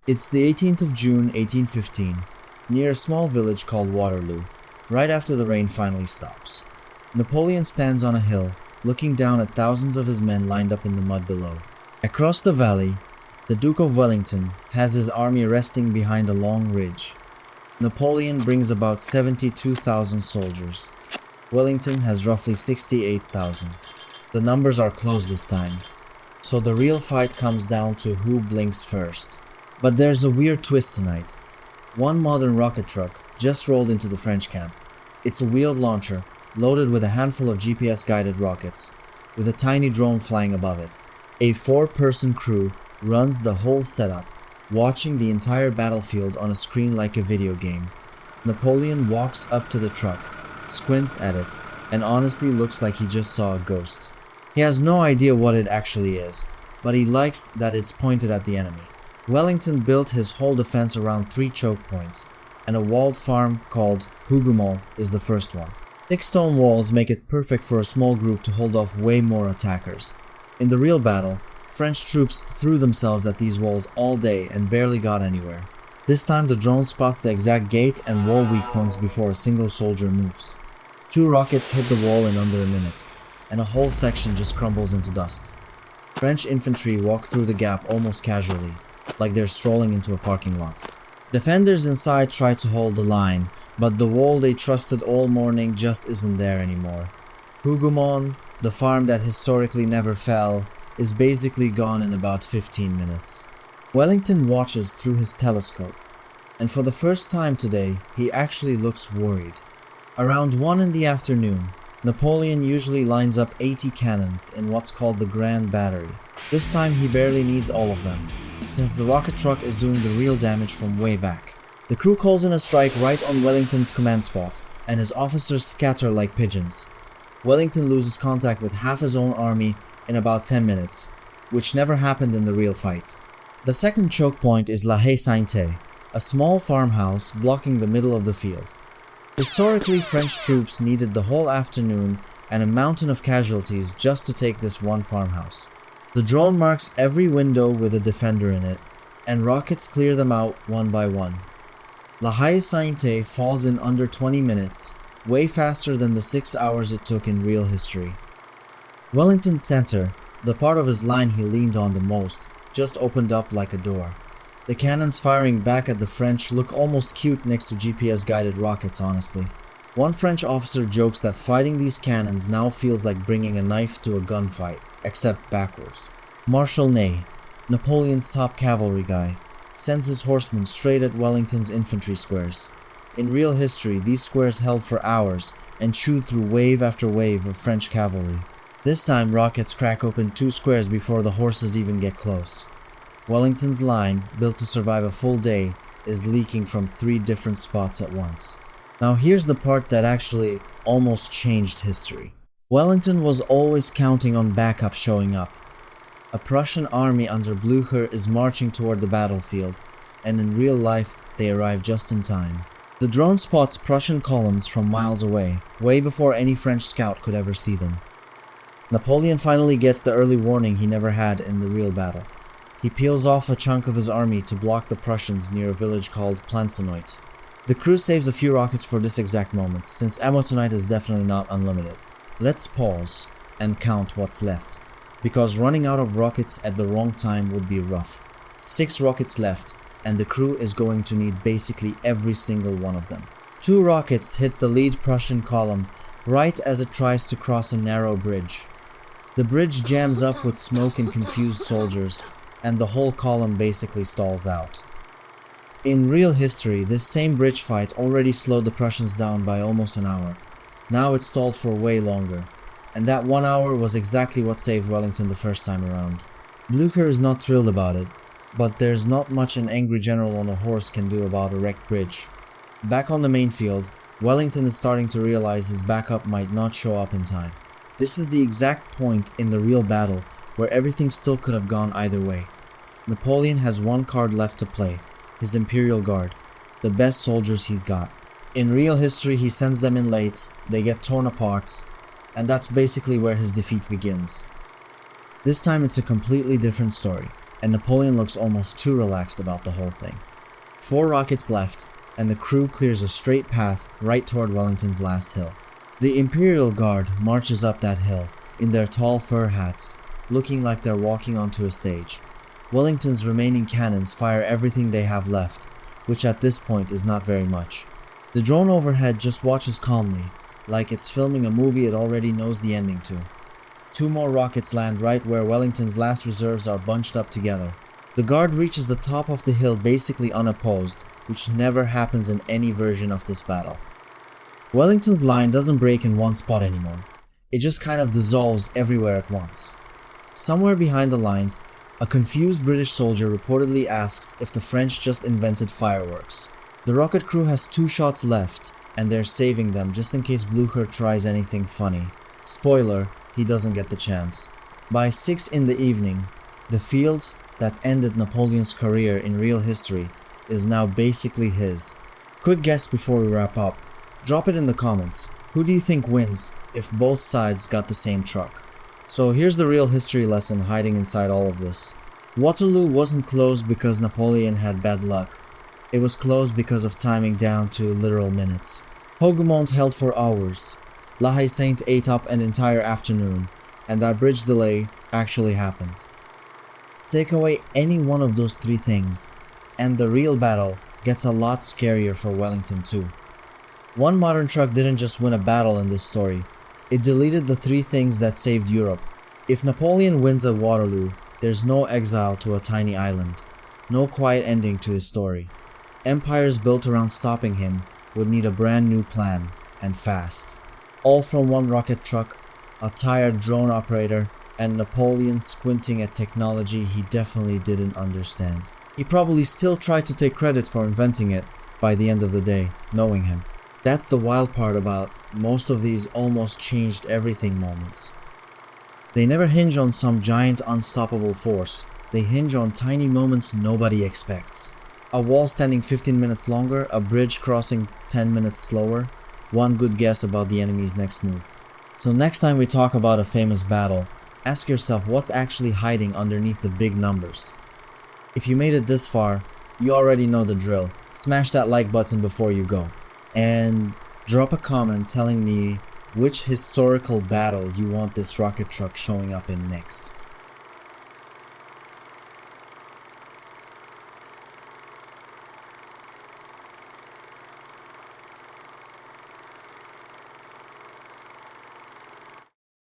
It's the 18th of June 1815, near a small village called Waterloo, right after the rain finally stops. Napoleon stands on a hill, looking down at thousands of his men lined up in the mud below. Across the valley, the Duke of Wellington has his army resting behind a long ridge. Napoleon brings about 72,000 soldiers. Wellington has roughly 68,000. The numbers are close this time, so the real fight comes down to who blinks first. But there's a weird twist tonight. One modern rocket truck just rolled into the French camp. It's a wheeled launcher, loaded with a handful of GPS-guided rockets, with a tiny drone flying above it. A 4-person crew runs the whole setup, watching the entire battlefield on a screen like a video game. Napoleon walks up to the truck, squints at it, and honestly looks like he just saw a ghost. He has no idea what it actually is, but he likes that it's pointed at the enemy. Wellington built his whole defense around 3 choke points, and a walled farm called Hougoumont is the first one. Thick stone walls make it perfect for a small group to hold off way more attackers. In the real battle, French troops threw themselves at these walls all day and barely got anywhere. This time the drone spots the exact gate and wall weak points before a single soldier moves. 2 rockets hit the wall in under a minute, and a whole section just crumbles into dust. French infantry walk through the gap almost casually, like they're strolling into a parking lot. Defenders inside try to hold the line, but the wall they trusted all morning just isn't there anymore. Hougoumont, the farm that historically never fell, is basically gone in about 15 minutes. Wellington watches through his telescope, and for the first time today, he actually looks worried. Around 1 in the afternoon, Napoleon usually lines up 80 cannons in what's called the Grand Battery. This time he barely needs all of them, since the rocket truck is doing the real damage from way back. The crew calls in a strike right on Wellington's command spot, and his officers scatter like pigeons. Wellington loses contact with half his own army in about 10 minutes, which never happened in the real fight. The second choke point is La Haye-Sainte, a small farmhouse blocking the middle of the field. Historically, French troops needed the whole afternoon and a mountain of casualties just to take this one farmhouse. The drone marks every window with a defender in it, and rockets clear them out one by one. La Haye-Sainte falls in under 20 minutes, way faster than the 6 hours it took in real history. Wellington's center, the part of his line he leaned on the most, just opened up like a door. The cannons firing back at the French look almost cute next to GPS-guided rockets, honestly. One French officer jokes that fighting these cannons now feels like bringing a knife to a gunfight, except backwards. Marshal Ney, Napoleon's top cavalry guy, sends his horsemen straight at Wellington's infantry squares. In real history, these squares held for hours and chewed through wave after wave of French cavalry. This time, rockets crack open 2 squares before the horses even get close. Wellington's line, built to survive a full day, is leaking from 3 different spots at once. Now here's the part that actually almost changed history. Wellington was always counting on backup showing up. A Prussian army under Blücher is marching toward the battlefield, and in real life, they arrive just in time. The drone spots Prussian columns from miles away, way before any French scout could ever see them. Napoleon finally gets the early warning he never had in the real battle. He peels off a chunk of his army to block the Prussians near a village called Plancenoit. The crew saves a few rockets for this exact moment, since ammo tonight is definitely not unlimited. Let's pause and count what's left, because running out of rockets at the wrong time would be rough. 6 rockets left, and the crew is going to need basically every single one of them. 2 rockets hit the lead Prussian column right as it tries to cross a narrow bridge. The bridge jams up with smoke and confused soldiers, and the whole column basically stalls out. In real history, this same bridge fight already slowed the Prussians down by almost an hour. Now it stalled for way longer, and that 1 hour was exactly what saved Wellington the first time around. Blücher is not thrilled about it, but there's not much an angry general on a horse can do about a wrecked bridge. Back on the main field, Wellington is starting to realize his backup might not show up in time. This is the exact point in the real battle where everything still could have gone either way. Napoleon has 1 card left to play, his Imperial Guard, the best soldiers he's got. In real history, he sends them in late, they get torn apart, and that's basically where his defeat begins. This time it's a completely different story. and Napoleon looks almost too relaxed about the whole thing. 4 rockets left, and the crew clears a straight path right toward Wellington's last hill. The Imperial Guard marches up that hill in their tall fur hats, looking like they're walking onto a stage. Wellington's remaining cannons fire everything they have left, which at this point is not very much. The drone overhead just watches calmly, like it's filming a movie it already knows the ending to. 2 more rockets land right where Wellington's last reserves are bunched up together. The guard reaches the top of the hill basically unopposed, which never happens in any version of this battle. Wellington's line doesn't break in one spot anymore. It just kind of dissolves everywhere at once. Somewhere behind the lines, a confused British soldier reportedly asks if the French just invented fireworks. The rocket crew has 2 shots left, and they're saving them just in case Blücher tries anything funny. Spoiler, he doesn't get the chance. By 6 in the evening, the field that ended Napoleon's career in real history is now basically his. Quick guess before we wrap up. Drop it in the comments. Who do you think wins if both sides got the same truck? So here's the real history lesson hiding inside all of this. Waterloo wasn't closed because Napoleon had bad luck. It was closed because of timing down to literal minutes. Hougoumont held for hours. La Haye Sainte ate up an entire afternoon, and that bridge delay actually happened. Take away any one of those 3 things, and the real battle gets a lot scarier for Wellington too. One modern truck didn't just win a battle in this story, it deleted the 3 things that saved Europe. If Napoleon wins at Waterloo, there's no exile to a tiny island, no quiet ending to his story. Empires built around stopping him would need a brand new plan, and fast. All from one rocket truck, a tired drone operator, and Napoleon squinting at technology he definitely didn't understand. He probably still tried to take credit for inventing it by the end of the day, knowing him. That's the wild part about most of these almost changed everything moments. They never hinge on some giant unstoppable force. They hinge on tiny moments nobody expects. A wall standing 15 minutes longer, a bridge crossing 10 minutes slower. One good guess about the enemy's next move. So next time we talk about a famous battle, ask yourself what's actually hiding underneath the big numbers. If you made it this far, you already know the drill. Smash that like button before you go. And drop a comment telling me which historical battle you want this rocket truck showing up in next.